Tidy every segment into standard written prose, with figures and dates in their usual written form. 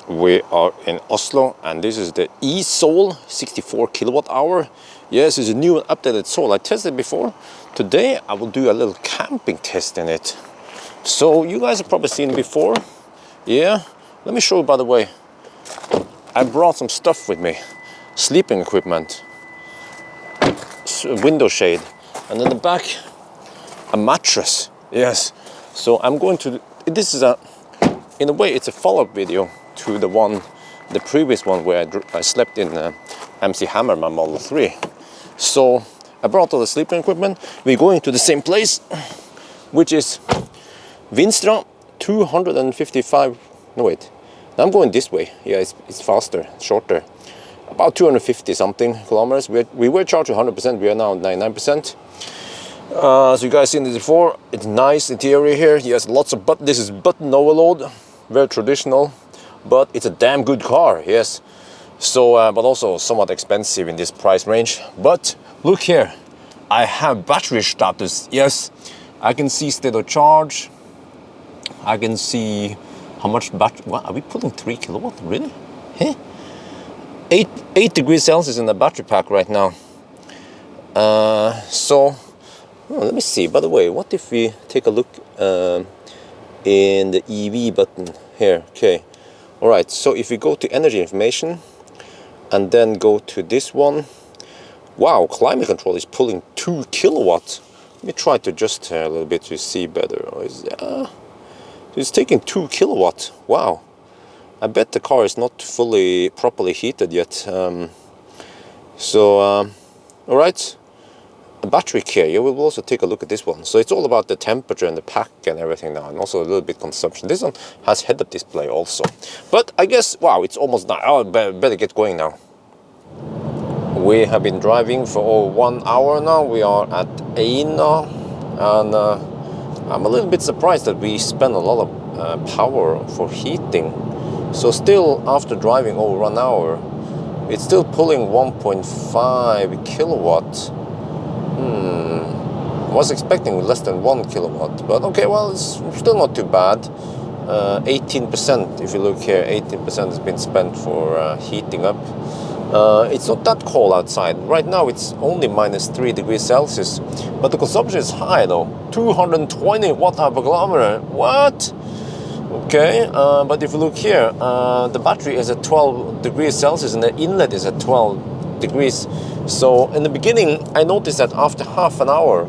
We are in Oslo, and this is the e-Soul 64 kilowatt hour. Yes, it's a new and updated Soul. I tested it before. Today I will do a little camping test in it. So you guys have probably seen it before. Yeah, let me show you, by the way. I brought some stuff with me. Sleeping equipment, window shade, and in the back a mattress. Yes, so I'm going to, this is in a way it's a follow-up video to the previous one where I slept in MC Hammer, my Model 3. So I brought all the sleeping equipment. We're going to the same place, which is Vinstra, 255, no wait, I'm going this way. Yeah, it's faster, shorter. About 250 something kilometers. We were charged 100%, we are now 99%. So you guys seen this before. It's nice interior here. Yes, lots of this is button overload, very traditional, but it's a damn good car. Yes. So but also somewhat expensive in this price range. But look here, I have battery status. Yes, I can see state of charge. I can see how much battery. What are we putting 3 kilowatt? Really? Huh? 8 degrees Celsius in the battery pack right now. Let me see. By the way, what if we take a look in the EV button here? Okay. All right. So if we go to energy information and then go to this one, wow, climate control is pulling 2 kilowatts. Let me try to adjust here a little bit to see better. It's taking 2 kilowatts. Wow. I bet the car is not properly heated yet. All right. Battery care, yeah, we'll also take a look at this one. So it's all about the temperature and the pack and everything now, and also a little bit consumption. This one has head-up display also. But I guess, wow, it's almost done. Oh, better get going now. We have been driving for over 1 hour now. We are at Eina, and I'm a little bit surprised that we spend a lot of power for heating. So still, after driving over 1 hour, it's still pulling 1.5 kilowatts. I was expecting less than 1 kilowatt, but okay, well, it's still not too bad. 18%, if you look here, 18% has been spent for heating up. It's not that cold outside. Right now it's only minus 3 degrees Celsius, but the consumption is high though. 220 watt per kilometer. What? Okay, but if you look here, the battery is at 12 degrees Celsius and the inlet is at 12 degrees. So in the beginning, I noticed that after half an hour,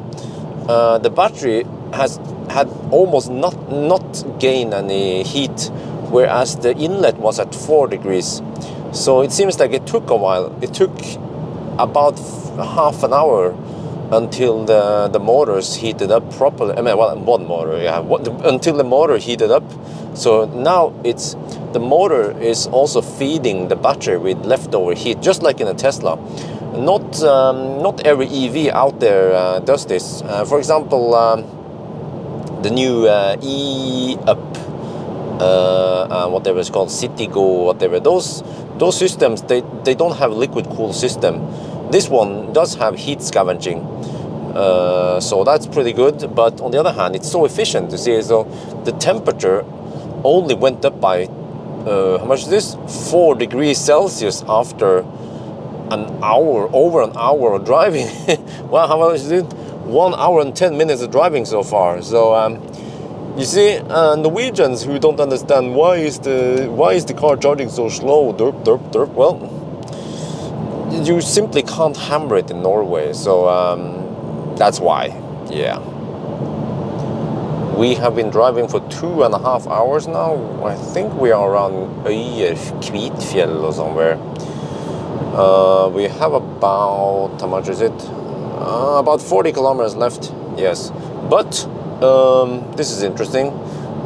the battery had almost not gained any heat, whereas the inlet was at 4 degrees. So it seems like it took a while. It took about half an hour until the motors heated up properly. I mean, well, one motor, yeah, until the motor heated up. So now the motor is also feeding the battery with leftover heat, just like in a Tesla. Not every EV out there does this. For example, the new E-Up, whatever it's called, Citigo, whatever, those systems, they don't have liquid cool system. This one does have heat scavenging, so that's pretty good. But on the other hand, it's so efficient to see. So the temperature only went up by how much is this? 4 degrees Celsius after over an hour of driving. Well, how much is it? 1 hour and 10 minutes of driving so far. So you see, Norwegians who don't understand why is the car charging so slow, derp derp derp. Well, you simply can't hammer it in Norway. So that's why. Yeah. We have been driving for 2.5 hours now. I think we are around Kvitfjell or somewhere. We have about, how much is it? About 40 kilometers left, yes. But this is interesting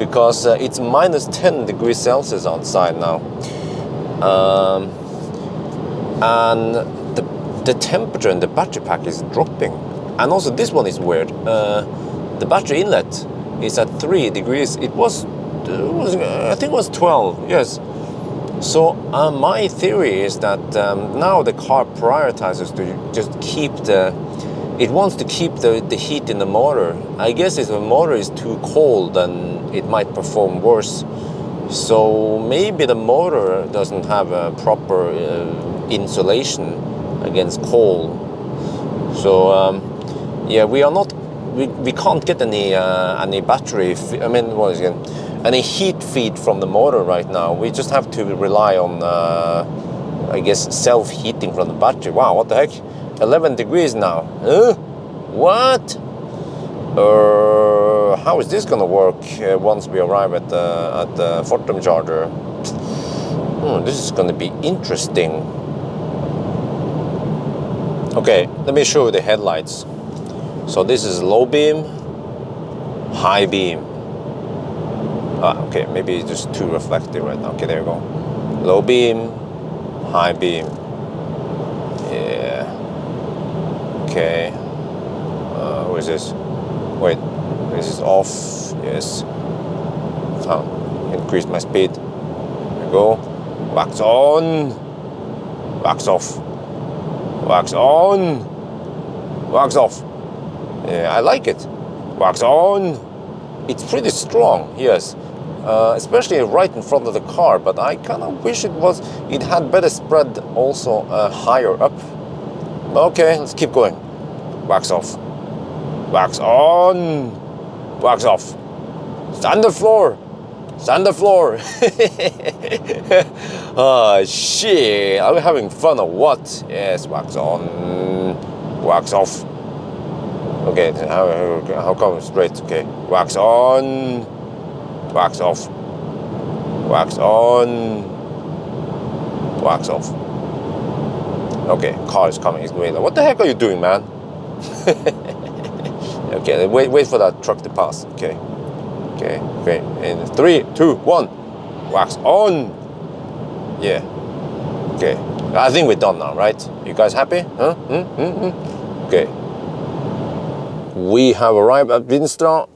because it's minus 10 degrees Celsius outside now. And the temperature in the battery pack is dropping. And also this one is weird. The battery inlet is at 3 degrees. It was I think it was 12, yes. So my theory is that now the car prioritizes to just keep it wants to keep the heat in the motor. I guess if the motor is too cold, then it might perform worse. So maybe the motor doesn't have a proper insulation against cold. So yeah, we can't get any battery. Any heat feed from the motor right now. We just have to rely on I guess self-heating from the battery. Wow, what the heck? 11 degrees now. What? How is this gonna work once we arrive at the Fortum charger? This is gonna be interesting. Okay, let me show you the headlights. So this is low beam, high beam. Okay, maybe it's just too reflective right now. Okay, there you go. Low beam, high beam. Yeah. Okay. What is this? Wait, this is off. Yes. Increase my speed. There we go. Wax on. Wax off. Wax on. Wax off. Yeah, I like it. Wax on. It's pretty strong. Yes. Especially right in front of the car, but I kind of wish it had better spread also higher up. Okay, let's keep going. Wax off. Wax on. Wax off. Stand the floor. Stand the floor. Oh shit, are we having fun or what? Yes, wax on. Wax off. Okay, how come straight? Okay, wax on. Wax off. Wax on. Wax off. Okay, car is coming. It's going. What the heck are you doing, man? Okay, wait for that truck to pass. Okay. In 3, 2, 1. Wax on. Yeah. Okay. I think we're done now, right? You guys happy? Huh? Okay. We have arrived at Vinstra.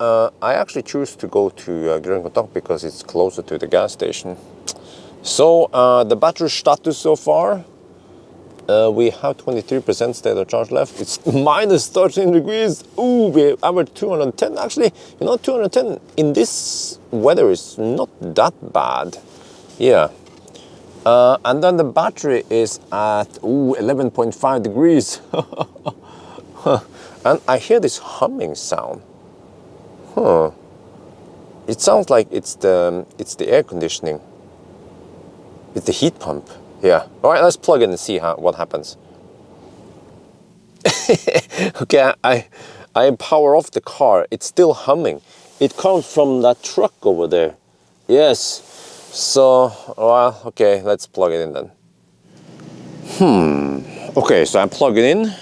I actually choose to go to Grønkontakt because it's closer to the gas station. So the battery status so far, we have 23% state of charge left. It's minus 13 degrees. Ooh, we averaged 210. Actually, 210 in this weather is not that bad. Yeah. And then the battery is at 11.5 degrees. And I hear this humming sound. It sounds like it's the air conditioning. It's the heat pump. Yeah. All right, let's plug in and see what happens. Okay, I power off the car. It's still humming. It comes from that truck over there. Yes. So, well, okay, let's plug it in then. Okay, so I plug it in.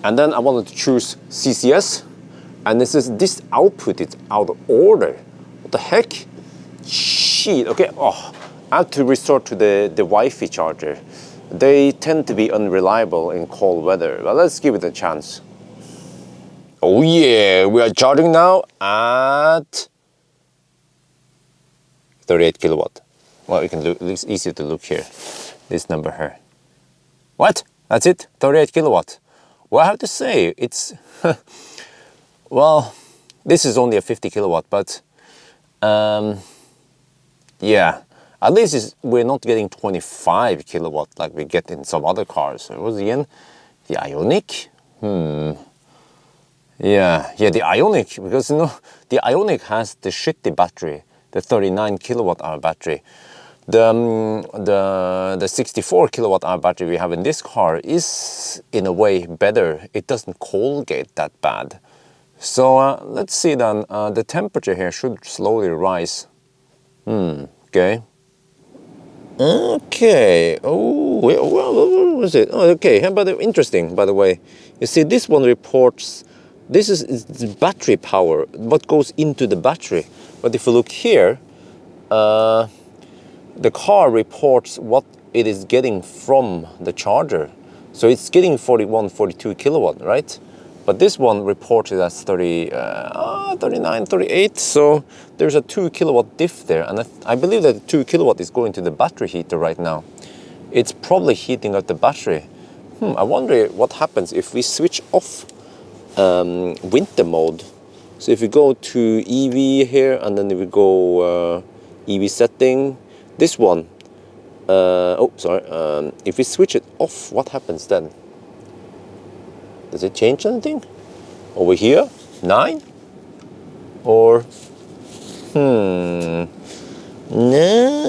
And then I wanted to choose CCS. And this output is out of order. What the heck? Shit. Okay. Oh, I have to resort to the Wi-Fi charger. They tend to be unreliable in cold weather. But let's give it a chance. Oh yeah, we are charging now at 38 kilowatt. Well, you can look. It's easy to look here. This number here. What? That's it. 38 kilowatt. Well, I have to say it's. Well, this is only a 50 kilowatt, but yeah, at least we're not getting 25 kilowatt like we get in some other cars. It was again the Ioniq. Yeah, the Ioniq, because the Ioniq has the shitty battery, the 39 kilowatt hour battery. The 64 kilowatt hour battery we have in this car is in a way better. It doesn't Colgate that bad. So let's see then. The temperature here should slowly rise. Okay. Okay. Oh, well, what was it? Oh, okay. How about interesting, by the way. You see, this one reports. This is the battery power. What goes into the battery? But if you look here. The car reports what it is getting from the charger. So it's getting 41, 42 kilowatt, right? But this one reports it as 39, 38. So there's a 2 kilowatt diff there. And I believe that the 2 kilowatt is going to the battery heater right now. It's probably heating up the battery. I wonder what happens if we switch off winter mode. So if we go to EV here and then we go EV setting. This one, if we switch it off, what happens then? Does it change anything? Over here, 9? Or, no,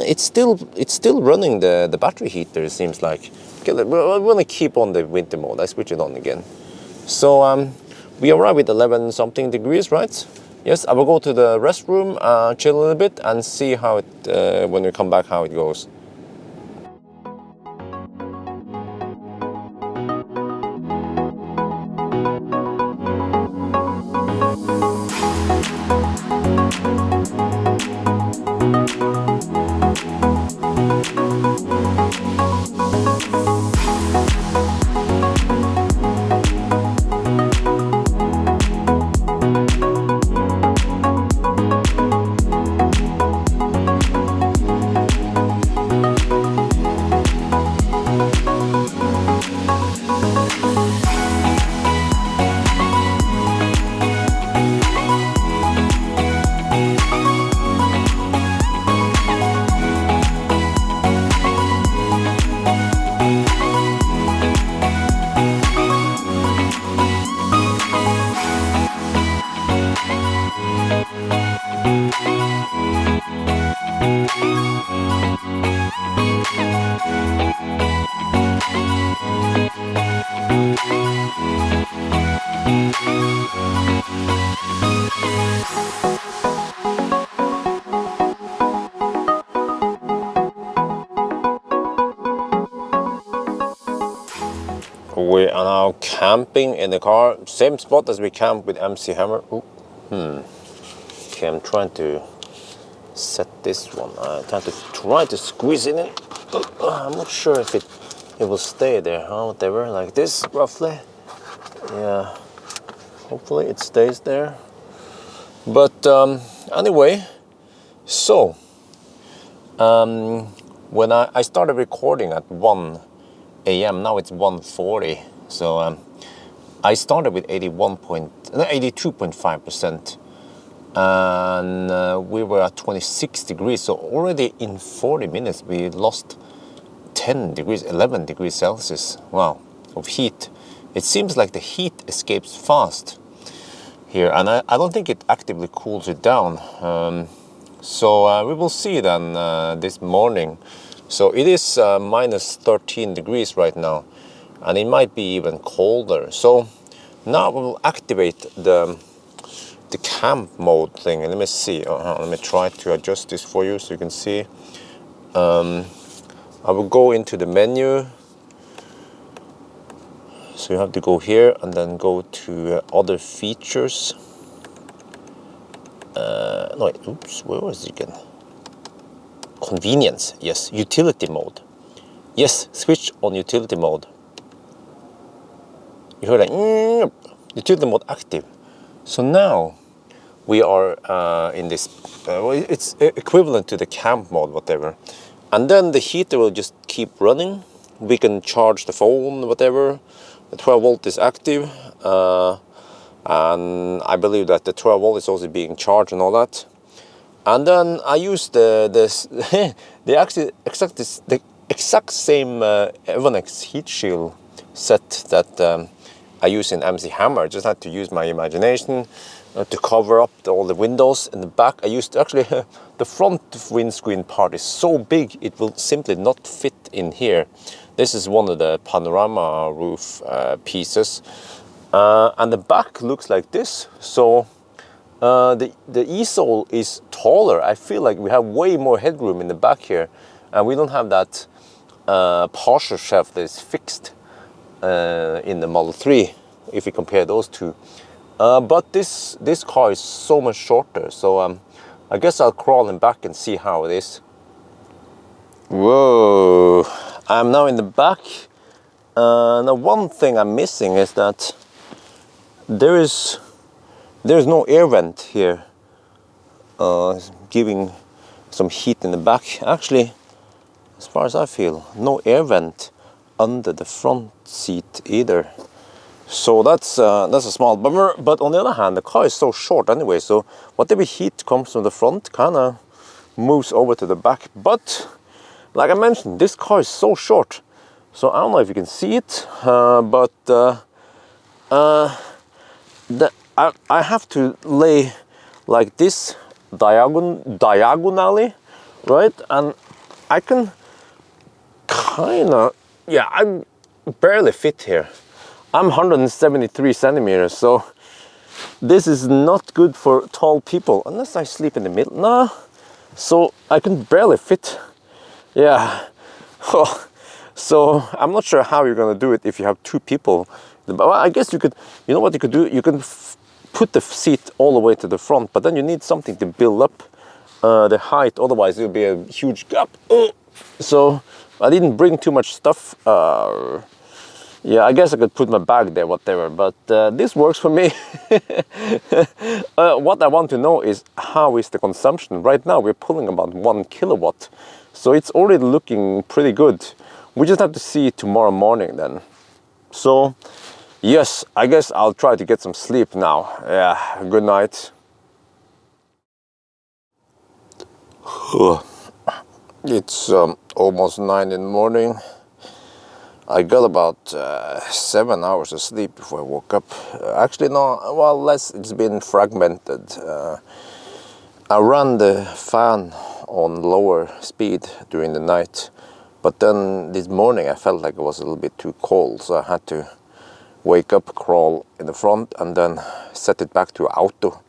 it's still running the battery heater, it seems like. Okay, we're gonna keep on the winter mode. I switch it on again. So we arrive with 11 something degrees, right? Yes, I will go to the restroom, chill a little bit, and see how it, when we come back, how it goes. We are now camping in the car, same spot as we camped with MC Hammer. Okay, I'm trying to set this one. I'm trying to squeeze it in. I'm not sure if it will stay there, whatever, like this, roughly. Yeah, hopefully it stays there. But anyway, so when I started recording at 1 a.m. now it's 1:40. So I started with 82.5%, and we were at 26 degrees. So already in 40 minutes we lost 10 degrees, 11 degrees Celsius. Wow, of heat. It seems like the heat escapes fast here, and I don't think it actively cools it down. So we will see then this morning. So it is minus 13 degrees right now, and it might be even colder. So now we will activate the camp mode thing, and let me see. Let me try to adjust this for you so you can see. I will go into the menu. So you have to go here and then go to other features. No, wait, oops, where was it again? Convenience, yes. Utility mode. Yes, switch on utility mode. You heard that? Utility mode active. So now we are in this, it's equivalent to the camp mode, whatever. And then the heater will just keep running. We can charge the phone, whatever. The 12 volt is active. And I believe that the 12 volt is also being charged and all that. And then I use the exact same Evonex heat shield set that I use in MC Hammer. I just had to use my imagination to cover up all the windows in the back. I used actually the front windscreen part is so big it will simply not fit in here. This is one of the panorama roof pieces, and the back looks like this. So. The easel is taller. I feel like we have way more headroom in the back here, and we don't have that partial shelf that is fixed in the Model 3 if we compare those two. But this car is so much shorter, so I guess I'll crawl in back and see how it is. Whoa, I'm now in the back. Now one thing I'm missing is that there's no air vent here, giving some heat in the back. Actually, as far as I feel, no air vent under the front seat either. So that's a small bummer. But on the other hand, the car is so short anyway, so whatever heat comes from the front kind of moves over to the back. But like I mentioned, this car is so short, so I don't know if you can see it, but I have to lay like this diagonally, right? And I can kind of, yeah, I barely fit here. I'm 173 centimeters, so this is not good for tall people unless I sleep in the middle. No, so I can barely fit. Yeah. So I'm not sure how you're gonna do it if you have two people. Well, I guess you could, you know what you could do? You can put the seat all the way to the front, but then you need something to build up the height, otherwise it'll be a huge gap. So I didn't bring too much stuff. Yeah, I guess I could put my bag there, whatever, but this works for me. What I want to know is how is the consumption? Right now we're pulling about 1 kilowatt, so it's already looking pretty good. We just have to see tomorrow morning then. So yes, I guess I'll try to get some sleep now. Yeah, good night. It's almost 9 in the morning. I got about 7 hours of sleep before I woke up. Actually, no, well, less. It's been fragmented. I ran the fan on lower speed during the night, but then this morning I felt like it was a little bit too cold, so I had to wake up, crawl in the front, and then set it back to auto.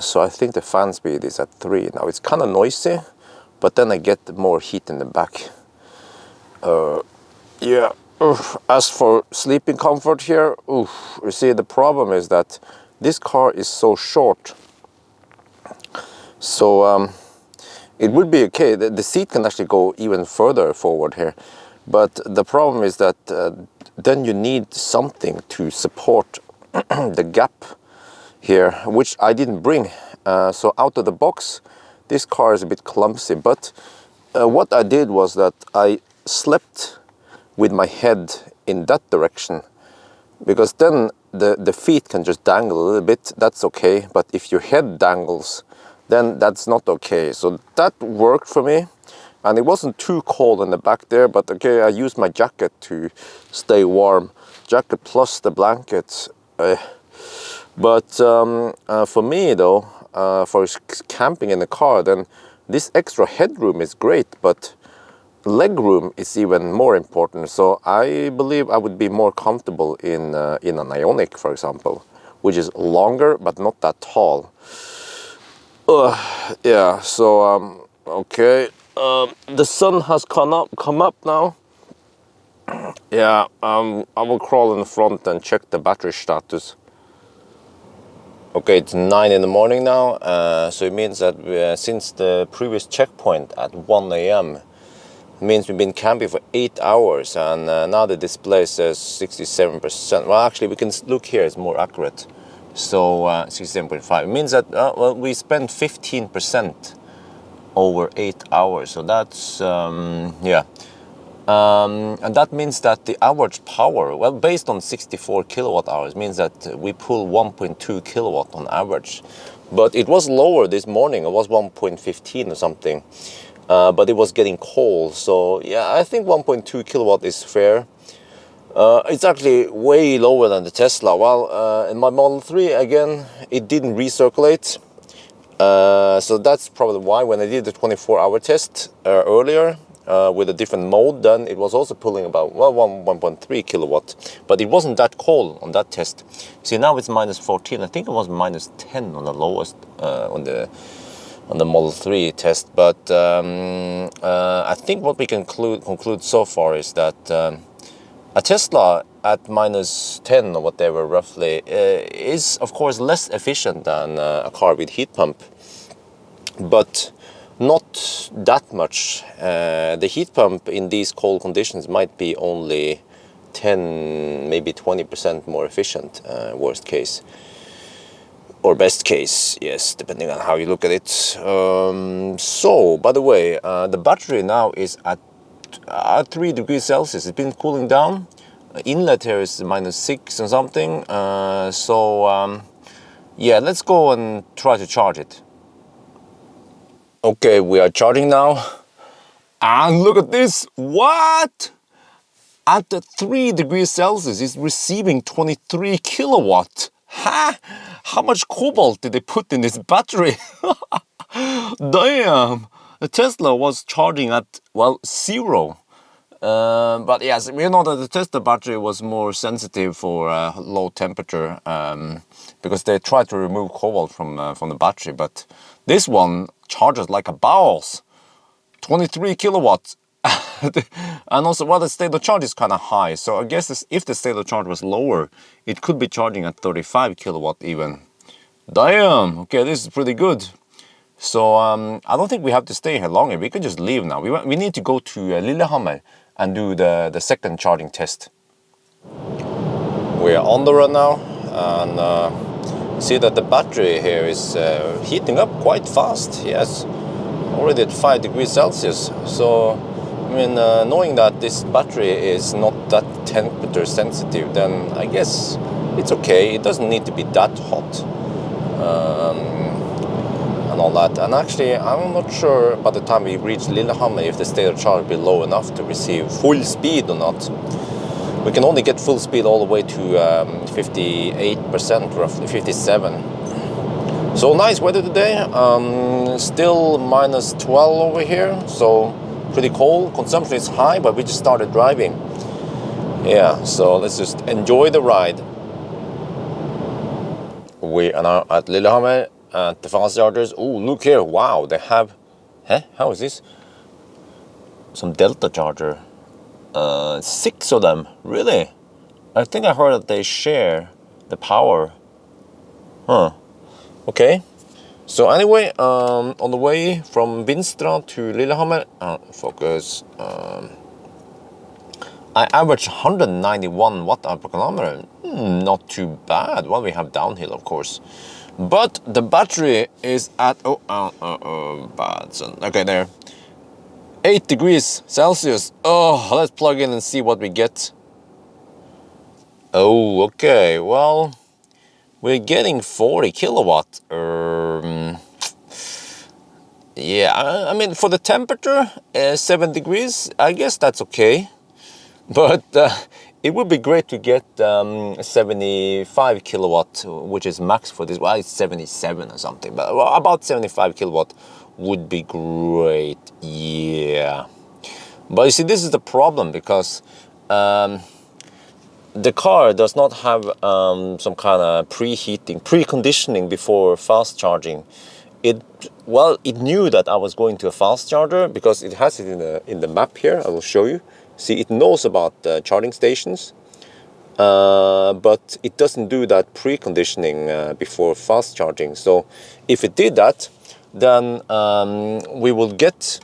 So I think the fan speed is at 3 now. It's kind of noisy, but then I get more heat in the back. Yeah, as for sleeping comfort here, you see, the problem is that this car is so short. So it would be okay. The seat can actually go even further forward here. But the problem is that then you need something to support the gap here, which I didn't bring. So out of the box, this car is a bit clumsy. But what I did was that I slept with my head in that direction, because then the feet can just dangle a little bit. That's okay. But if your head dangles, then that's not okay. So that worked for me. And it wasn't too cold in the back there, but okay, I used my jacket to stay warm. Jacket plus the blankets. But for me though, for camping in the car, then this extra headroom is great, but leg room is even more important. So I believe I would be more comfortable in an Ioniq, for example, which is longer but not that tall. Yeah, so okay. The sun has come up now. Yeah, I will crawl in the front and check the battery status. Okay, it's 9 in the morning now, so it means that since the previous checkpoint at 1 a.m. means we've been camping for 8 hours, and now the display says 67%. Well, actually, we can look here, it's more accurate. So 67.5. It means that well, we spent 15% over 8 hours. So that's yeah. And that means that the average power, well, based on 64 kilowatt hours, means that we pull 1.2 kilowatt on average. But it was lower this morning. It was 1.15 or something. But it was getting cold. So yeah, I think 1.2 kilowatt is fair. It's actually way lower than the Tesla. Well, in my Model 3, again, it didn't recirculate. So that's probably why when I did the 24-hour test earlier, with a different mode, then it was also pulling about, well, 1.3 kilowatt, but it wasn't that cold on that test. See, now it's minus 14. I think it was minus 10 on the lowest on the Model 3 test. But I think what we can conclude so far is that a Tesla at minus 10 or whatever roughly is of course less efficient than a car with heat pump, but not that much. The heat pump in these cold conditions might be only 10, maybe 20% more efficient, worst case. Or best case, yes, depending on how you look at it. So, by the way, the battery now is at 3 degrees Celsius. It's been cooling down. Inlet here is minus 6 and something. So, yeah, let's go and try to charge it. Okay, we are charging now. And look at this. What? At the 3 degrees Celsius, it's receiving 23 kilowatt. Ha! How much cobalt did they put in this battery? Damn! The Tesla was charging at, well, 0. But yes, we know that the Tesla battery was more sensitive for low temperature because they tried to remove cobalt from the battery. But this one charges like a balls, 23 kilowatts. And also, well, the state of charge is kind of high. So I guess if the state of charge was lower, it could be charging at 35 kilowatt even. Damn! Okay, this is pretty good. So I don't think we have to stay here longer. We can just leave now. We need to go to Lillehammer and do the second charging test. We are on the road now, and see that the battery here is heating up quite fast. Yes, already at 5 degrees Celsius. So I mean, knowing that this battery is not that temperature sensitive, then I guess it's okay. It doesn't need to be that hot. And all that. And actually, I'm not sure by the time we reach Lillehammer if the state of charge will be low enough to receive full speed or not. We can only get full speed all the way to 58%, roughly 57. So nice weather today. Still minus 12 over here, so pretty cold. Consumption is high, but we just started driving. Yeah, so let's just enjoy the ride. We are now at Lillehammer at the fast chargers. Oh, look here. Wow, they have... How is this? Some Delta charger. 6 of them. Really? I think I heard that they share the power. Huh. Okay. So anyway, on the way from Vinstra to Lillehammer, focus. I average 191 watt-hour per kilometer. Not too bad. Well, we have downhill, of course. But the battery is at... bad. Okay, there. 8 degrees Celsius. Oh, let's plug in and see what we get. Oh, okay. Well, we're getting 40 kilowatt. Yeah, I mean, for the temperature, 7 degrees, I guess that's okay. But it would be great to get 75 kilowatt, which is max for this. Well, it's 77 or something, but well, about 75 kilowatt would be great. Yeah. But you see, this is the problem because the car does not have some kind of preheating, preconditioning before fast charging. It knew that I was going to a fast charger because it has it in the map here. I will show you. See, it knows about charging stations, but it doesn't do that preconditioning before fast charging. So if it did that, then we will get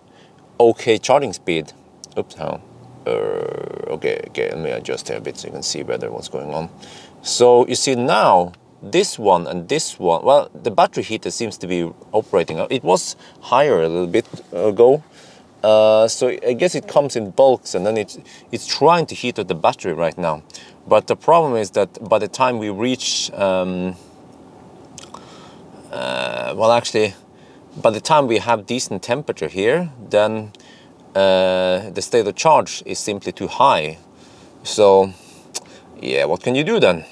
okay charging speed. Oops, how? Okay, let me adjust here a bit so you can see better what's going on. So you see now, this one and this one, well, the battery heater seems to be operating. It was higher a little bit ago. So I guess it comes in bulks, and then it's trying to heat up the battery right now. But the problem is that by the time we reach, by the time we have decent temperature here, then the state of charge is simply too high. So, yeah, what can you do then?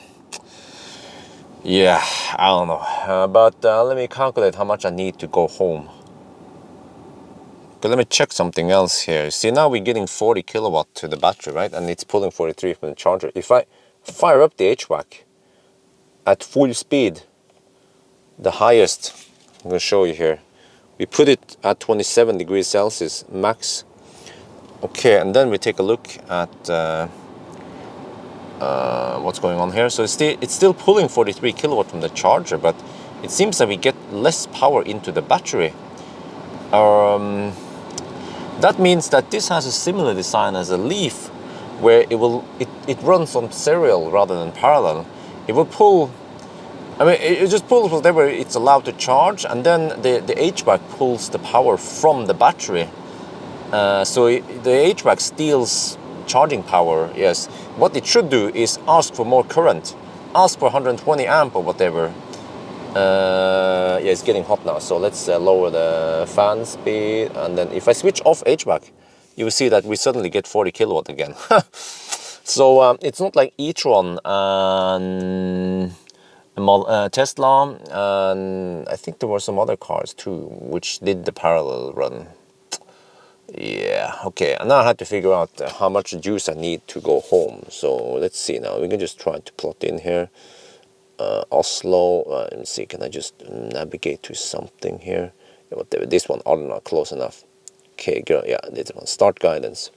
Yeah, I don't know. But let me calculate how much I need to go home. Okay, let me check something else here. See, now we're getting 40 kilowatt to the battery, right? And it's pulling 43 from the charger. If I fire up the HVAC at full speed, the highest, I'm going to show you here. We put it at 27 degrees Celsius max. Okay, and then we take a look at what's going on here. So it's still pulling 43 kilowatt from the charger, but it seems that we get less power into the battery. That means that this has a similar design as a Leaf, where it runs on serial rather than parallel. It will pull, I mean, it just pulls whatever it's allowed to charge, and then the HVAC pulls the power from the battery. So the HVAC steals charging power, yes. What it should do is ask for more current, ask for 120 amp or whatever, Yeah, it's getting hot now, so let's lower the fan speed, and then if I switch off HVAC, you will see that we suddenly get 40 kilowatt again. So it's not like e-tron and Tesla, and I think there were some other cars too which did the parallel run. Yeah, okay, and now I had to figure out how much juice I need to go home. So let's see now, we can just try to plot in here. Oslo, let me see, can I just navigate to something here? Yeah, whatever, this one, I don't know, close enough. Okay, good, yeah, this one, start guidance.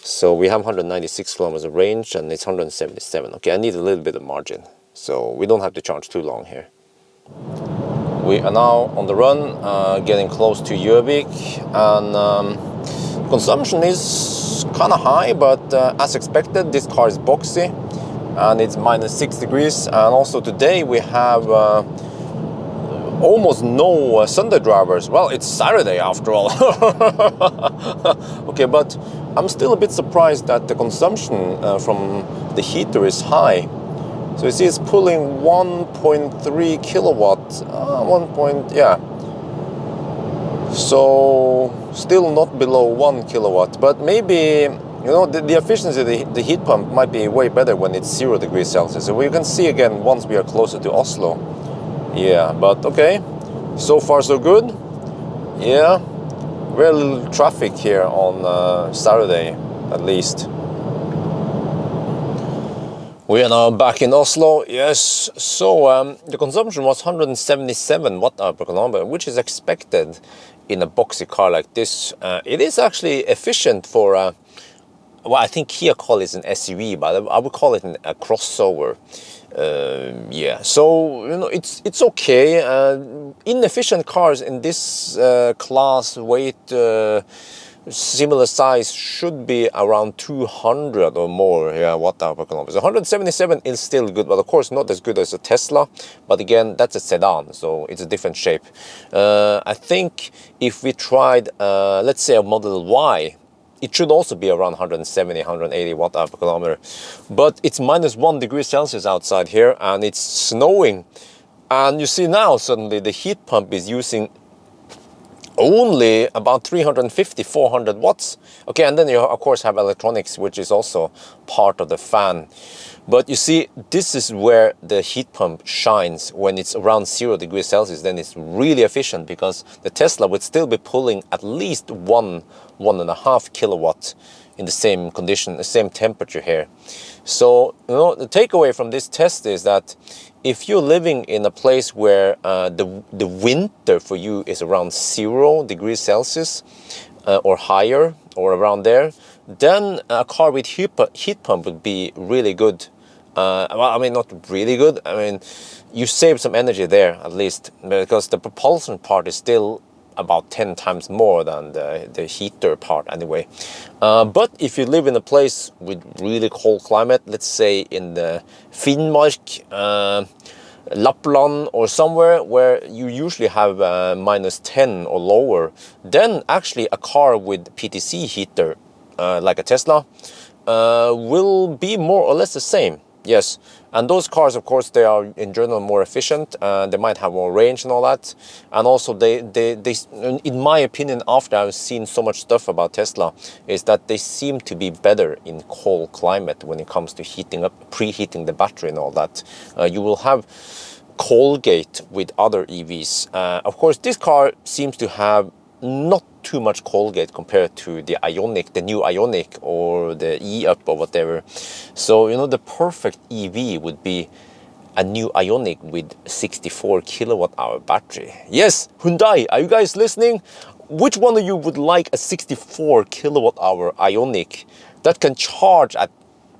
So we have 196 kilometers of range and it's 177. Okay, I need a little bit of margin, so we don't have to charge too long here. We are now on the run, getting close to Gjøvik, and consumption is kind of high, but as expected, this car is boxy. And it's -6 degrees, and also today we have almost no Sunday drivers. Well, it's Saturday after all. Okay, but I'm still a bit surprised that the consumption from the heater is high. So you see it's pulling 1.3 kilowatt, yeah. So still not below 1 kilowatt, but maybe, you know, the efficiency of the heat pump might be way better when it's 0 degrees Celsius. So we can see again once we are closer to Oslo. Yeah, but okay, so far so good. Yeah, very little traffic here on Saturday, at least. We are now back in Oslo. Yes, so the consumption was 177 watt-hour per kilometer, which is expected in a boxy car like this. It is actually efficient for well, I think Kia call it an SUV, but I would call it a crossover. Yeah, so you know, it's okay. Inefficient cars in this class, weight, similar size, should be around 200 or more, yeah, watt-hour per kilometer. So 177 is still good, but of course not as good as a Tesla. But again, that's a sedan, so it's a different shape. I think if we tried, let's say a Model Y, it should also be around 170, 180 watt-hour per kilometer. But it's -1 degree Celsius outside here, and it's snowing. And you see now, suddenly, the heat pump is using only about 350, 400 watts. Okay, and then you of course have electronics, which is also part of the fan. But you see, this is where the heat pump shines. When it's around 0 degrees Celsius, then it's really efficient, because the Tesla would still be pulling at least 1.5 kilowatt in the same condition, the same temperature here. So, you know, the takeaway from this test is that if you're living in a place where the winter for you is around 0 degrees Celsius or higher, or around there, then a car with heat pump would be really good. Well, I mean, not really good. I mean, you save some energy there, at least, because the propulsion part is still about 10 times more than the heater part anyway. But if you live in a place with really cold climate, let's say in the Finnmark, Lapland, or somewhere where you usually have -10 or lower, then actually a car with PTC heater, like a Tesla, will be more or less the same. Yes, and those cars, of course, they are in general more efficient. They might have more range and all that. And also, they, in my opinion, after I've seen so much stuff about Tesla, is that they seem to be better in cold climate when it comes to heating up, preheating the battery and all that. You will have Colgate with other EVs. Of course, this car seems to have not too much Colgate compared to the Ioniq, the new Ioniq, or the E-Up or whatever. So, you know, the perfect EV would be a new Ioniq with 64 kilowatt-hour battery. Yes, Hyundai, are you guys listening? Which one of you would like a 64 kilowatt-hour Ioniq that can charge at,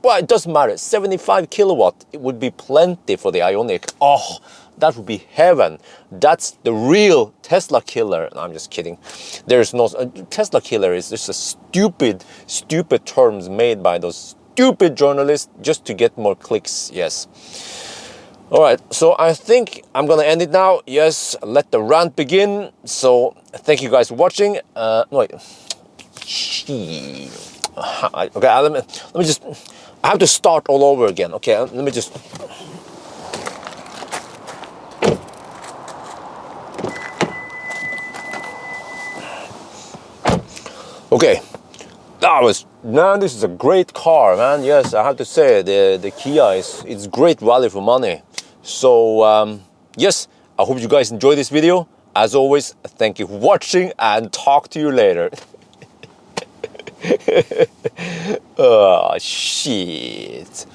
well, it doesn't matter, 75 kilowatt? It would be plenty for the Ioniq. Oh, that would be heaven. That's the real Tesla killer. No, I'm just kidding. There's no Tesla killer is just a stupid terms made by those stupid journalists just to get more clicks. Yes. All right. So I think I'm gonna end it now. Yes. Let the rant begin. So thank you guys for watching. No, wait. Okay. Let me just. I have to start all over again. Okay. Let me just. Okay, man, this is a great car, man. Yes, I have to say the Kia it's great value for money. So yes, I hope you guys enjoy this video. As always, thank you for watching and talk to you later. Oh shit.